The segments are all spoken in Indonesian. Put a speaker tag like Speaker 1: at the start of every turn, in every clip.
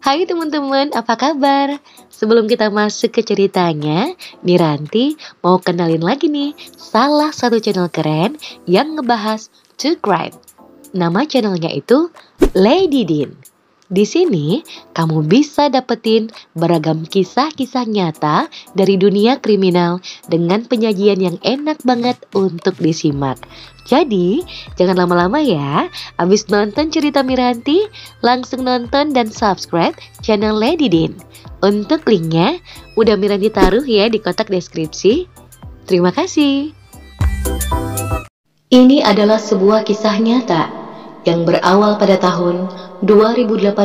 Speaker 1: Hai teman-teman, apa kabar? Sebelum kita masuk ke ceritanya, Miranti mau kenalin lagi nih salah satu channel keren yang ngebahas true crime. Nama channelnya itu Lady Din. Di sini kamu bisa dapetin beragam kisah-kisah nyata dari dunia kriminal dengan penyajian yang enak banget untuk disimak. Jadi, jangan lama-lama ya. Abis nonton cerita Miranti, langsung nonton dan subscribe channel Lady Din. Untuk linknya, udah Miranti taruh ya di kotak deskripsi. Terima kasih. Ini adalah sebuah kisah nyata yang berawal pada tahun 2018.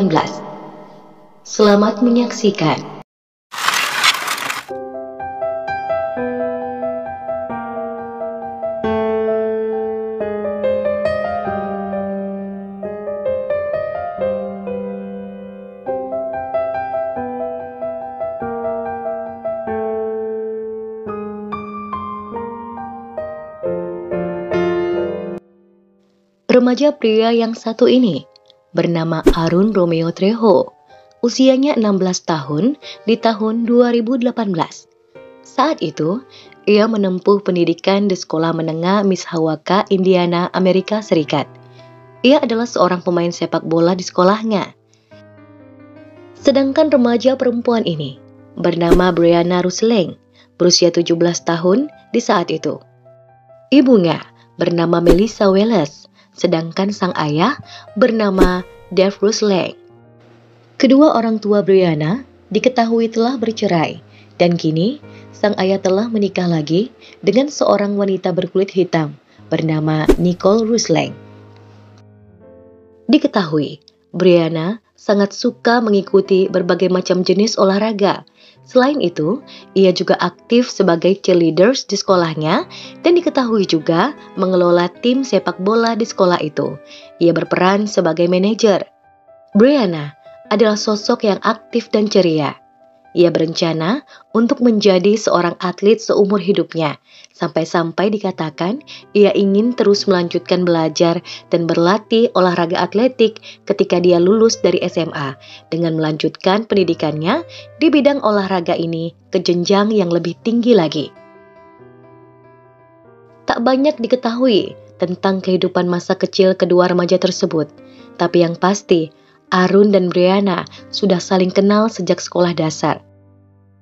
Speaker 1: Selamat menyaksikan. Remaja pria yang satu ini bernama Arun Romeo Trejo. Usianya 16 tahun di tahun 2018. Saat itu, ia menempuh pendidikan di sekolah menengah Mishawaka, Indiana, Amerika Serikat. Ia adalah seorang pemain sepak bola di sekolahnya. Sedangkan remaja perempuan ini bernama Brianna Rusling, berusia 17 tahun di saat itu. Ibunya bernama Melissa Welles, sedangkan sang ayah bernama Dave Rusling. Kedua orang tua Brianna diketahui telah bercerai, dan kini sang ayah telah menikah lagi dengan seorang wanita berkulit hitam bernama Nicole Rusling. Diketahui, Brianna sangat suka mengikuti berbagai macam jenis olahraga. Selain itu, ia juga aktif sebagai cheerleaders di sekolahnya dan diketahui juga mengelola tim sepak bola di sekolah itu. Ia berperan sebagai manajer. Brianna adalah sosok yang aktif dan ceria. Ia berencana untuk menjadi seorang atlet seumur hidupnya, sampai-sampai dikatakan ia ingin terus melanjutkan belajar dan berlatih olahraga atletik ketika dia lulus dari SMA, dengan melanjutkan pendidikannya di bidang olahraga ini ke jenjang yang lebih tinggi lagi. Tak banyak diketahui tentang kehidupan masa kecil kedua remaja tersebut, tapi yang pasti, Arun dan Brianna sudah saling kenal sejak sekolah dasar.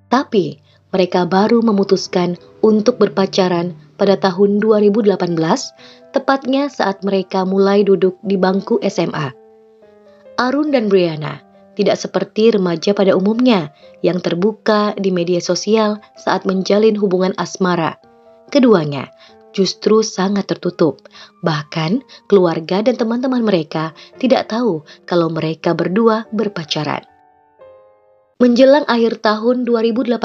Speaker 1: Tapi mereka baru memutuskan untuk berpacaran pada tahun 2018, tepatnya saat mereka mulai duduk di bangku SMA. Arun dan Brianna tidak seperti remaja pada umumnya yang terbuka di media sosial saat menjalin hubungan asmara. Keduanya justru sangat tertutup. Bahkan keluarga dan teman-teman mereka tidak tahu kalau mereka berdua berpacaran. Menjelang akhir tahun 2018,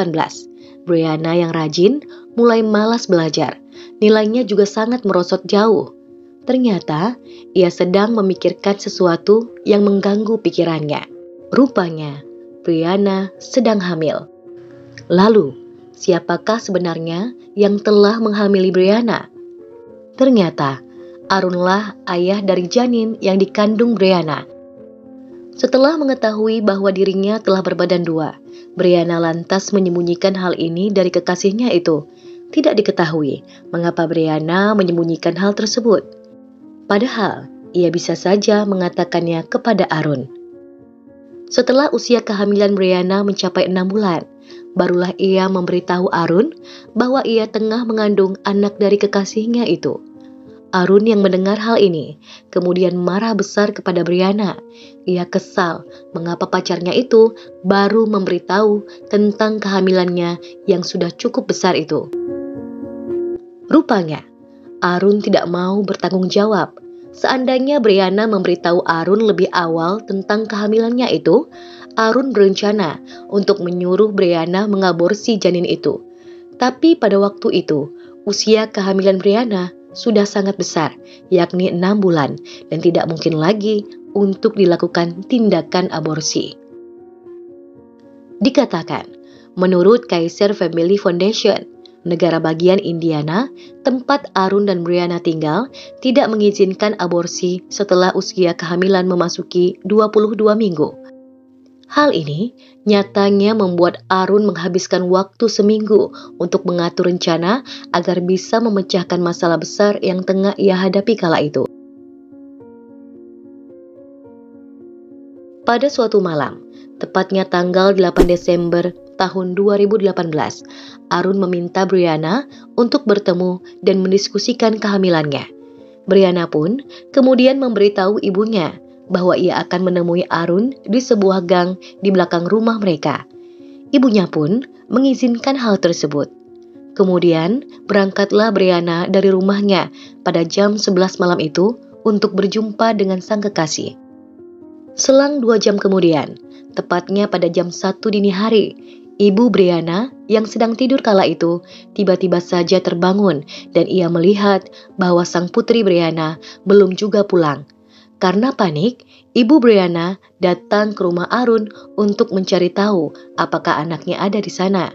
Speaker 1: Brianna yang rajin mulai malas belajar. Nilainya juga sangat merosot jauh. Ternyata ia sedang memikirkan sesuatu yang mengganggu pikirannya. Rupanya Brianna sedang hamil. Lalu, siapakah sebenarnya yang telah menghamili Brianna? Ternyata Arunlah ayah dari janin yang dikandung Brianna. Setelah mengetahui bahwa dirinya telah berbadan dua, Brianna lantas menyembunyikan hal ini dari kekasihnya itu. Tidak diketahui mengapa Brianna menyembunyikan hal tersebut. Padahal ia bisa saja mengatakannya kepada Arun. Setelah usia kehamilan Brianna mencapai 6 bulan, barulah ia memberitahu Arun bahwa ia tengah mengandung anak dari kekasihnya itu. Arun yang mendengar hal ini kemudian marah besar kepada Brianna. Ia kesal mengapa pacarnya itu baru memberitahu tentang kehamilannya yang sudah cukup besar itu. Rupanya Arun tidak mau bertanggung jawab. Seandainya Brianna memberitahu Arun lebih awal tentang kehamilannya itu, Arun berencana untuk menyuruh Brianna mengaborsi janin itu. Tapi pada waktu itu, usia kehamilan Brianna sudah sangat besar, yakni 6 bulan, dan tidak mungkin lagi untuk dilakukan tindakan aborsi. Dikatakan, menurut Kaiser Family Foundation, negara bagian Indiana, tempat Arun dan Brianna tinggal, tidak mengizinkan aborsi setelah usia kehamilan memasuki 22 minggu. Hal ini nyatanya membuat Arun menghabiskan waktu seminggu untuk mengatur rencana agar bisa memecahkan masalah besar yang tengah ia hadapi kala itu. Pada suatu malam, tepatnya tanggal 8 Desember tahun 2018, Arun meminta Brianna untuk bertemu dan mendiskusikan kehamilannya. Brianna pun kemudian memberitahu ibunya bahwa ia akan menemui Arun di sebuah gang di belakang rumah mereka. Ibunya pun mengizinkan hal tersebut. Kemudian berangkatlah Brianna dari rumahnya pada jam 11 malam itu untuk berjumpa dengan sang kekasih. Selang 2 jam kemudian, tepatnya pada jam 1 dini hari, ibu Brianna yang sedang tidur kala itu tiba-tiba saja terbangun dan ia melihat bahwa sang putri Brianna belum juga pulang. Karena panik, ibu Brianna datang ke rumah Arun untuk mencari tahu apakah anaknya ada di sana.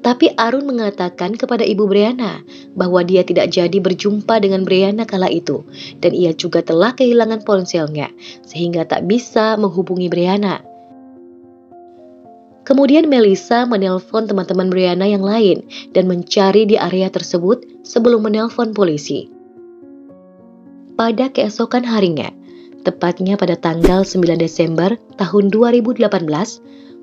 Speaker 1: Tapi Arun mengatakan kepada ibu Brianna bahwa dia tidak jadi berjumpa dengan Brianna kala itu dan ia juga telah kehilangan ponselnya sehingga tak bisa menghubungi Brianna. Kemudian Melissa menelpon teman-teman Brianna yang lain dan mencari di area tersebut sebelum menelpon polisi. Pada keesokan harinya, tepatnya pada tanggal 9 Desember tahun 2018,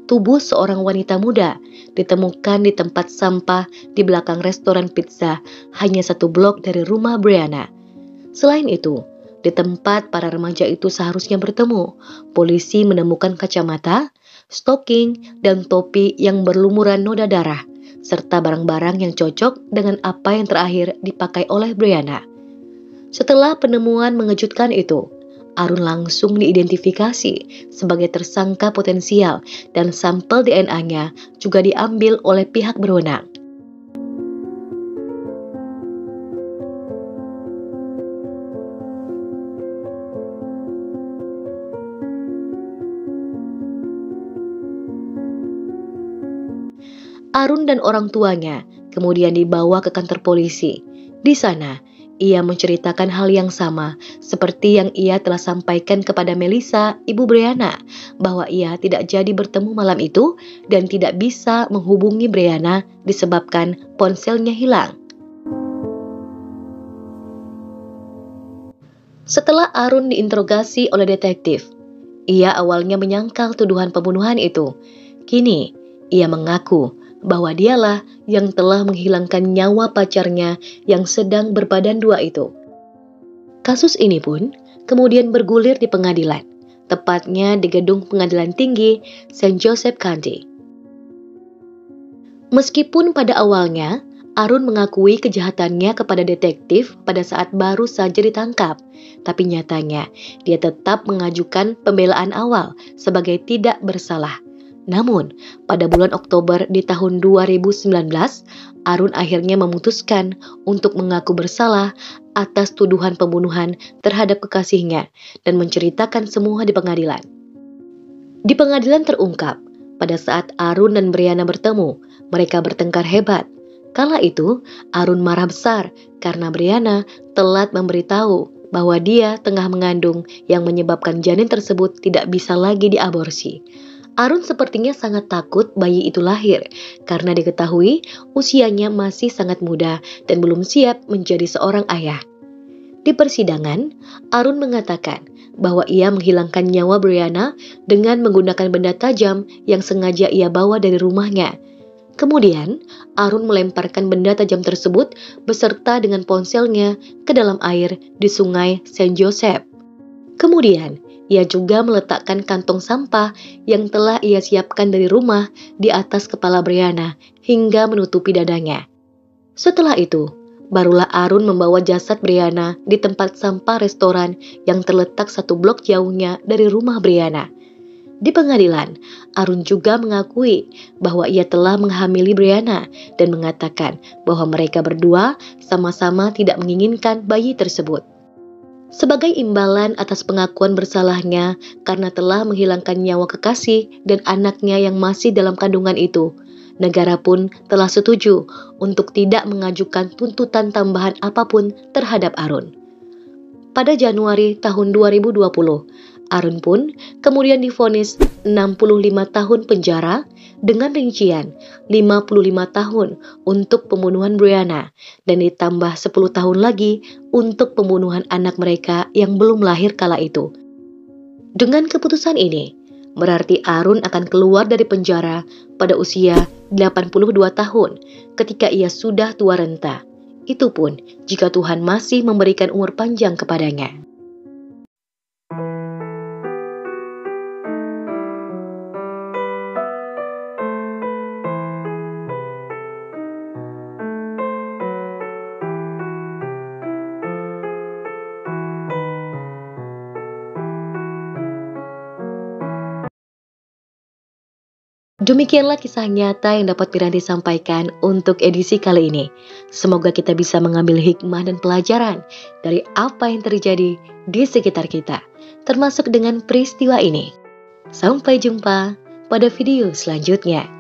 Speaker 1: tubuh seorang wanita muda ditemukan di tempat sampah di belakang restoran pizza hanya 1 blok dari rumah Brianna. Selain itu, di tempat para remaja itu seharusnya bertemu, polisi menemukan kacamata, stocking, dan topi yang berlumuran noda darah, serta barang-barang yang cocok dengan apa yang terakhir dipakai oleh Brianna. Setelah penemuan mengejutkan itu, Arun langsung diidentifikasi sebagai tersangka potensial dan sampel DNA-nya juga diambil oleh pihak berwenang. Arun dan orang tuanya kemudian dibawa ke kantor polisi. Di sana, ia menceritakan hal yang sama seperti yang ia telah sampaikan kepada Melissa, ibu Brianna, bahwa ia tidak jadi bertemu malam itu dan tidak bisa menghubungi Brianna disebabkan ponselnya hilang. Setelah Arun diinterogasi oleh detektif, ia awalnya menyangkal tuduhan pembunuhan itu. Kini, ia mengaku bahwa dialah yang telah menghilangkan nyawa pacarnya yang sedang berbadan 2 itu. Kasus ini pun kemudian bergulir di pengadilan, tepatnya di gedung pengadilan tinggi St. Joseph County. Meskipun pada awalnya Arun mengakui kejahatannya kepada detektif pada saat baru saja ditangkap, tapi nyatanya dia tetap mengajukan pembelaan awal sebagai tidak bersalah. Namun, pada bulan Oktober di tahun 2019, Arun akhirnya memutuskan untuk mengaku bersalah atas tuduhan pembunuhan terhadap kekasihnya dan menceritakan semua di pengadilan. Di pengadilan terungkap, pada saat Arun dan Brianna bertemu, mereka bertengkar hebat. Kala itu, Arun marah besar karena Brianna telat memberitahu bahwa dia tengah mengandung yang menyebabkan janin tersebut tidak bisa lagi diaborsi. Arun sepertinya sangat takut bayi itu lahir karena diketahui usianya masih sangat muda dan belum siap menjadi seorang ayah. Di persidangan, Arun mengatakan bahwa ia menghilangkan nyawa Brianna dengan menggunakan benda tajam yang sengaja ia bawa dari rumahnya. Kemudian, Arun melemparkan benda tajam tersebut beserta dengan ponselnya ke dalam air di sungai St. Joseph. Kemudian, ia juga meletakkan kantong sampah yang telah ia siapkan dari rumah di atas kepala Brianna hingga menutupi dadanya. Setelah itu, barulah Arun membawa jasad Brianna di tempat sampah restoran yang terletak 1 blok jauhnya dari rumah Brianna. Di pengadilan, Arun juga mengakui bahwa ia telah menghamili Brianna dan mengatakan bahwa mereka berdua sama-sama tidak menginginkan bayi tersebut. Sebagai imbalan atas pengakuan bersalahnya karena telah menghilangkan nyawa kekasih dan anaknya yang masih dalam kandungan itu, negara pun telah setuju untuk tidak mengajukan tuntutan tambahan apapun terhadap Arun. Pada Januari tahun 2020, Arun pun kemudian divonis 65 tahun penjara dengan rincian 55 tahun untuk pembunuhan Brianna dan ditambah 10 tahun lagi untuk pembunuhan anak mereka yang belum lahir kala itu. Dengan keputusan ini, berarti Arun akan keluar dari penjara pada usia 82 tahun ketika ia sudah tua renta. Itu pun jika Tuhan masih memberikan umur panjang kepadanya. Demikianlah kisah nyata yang dapat Piranti sampaikan untuk edisi kali ini. Semoga kita bisa mengambil hikmah dan pelajaran dari apa yang terjadi di sekitar kita, termasuk dengan peristiwa ini. Sampai jumpa pada video selanjutnya.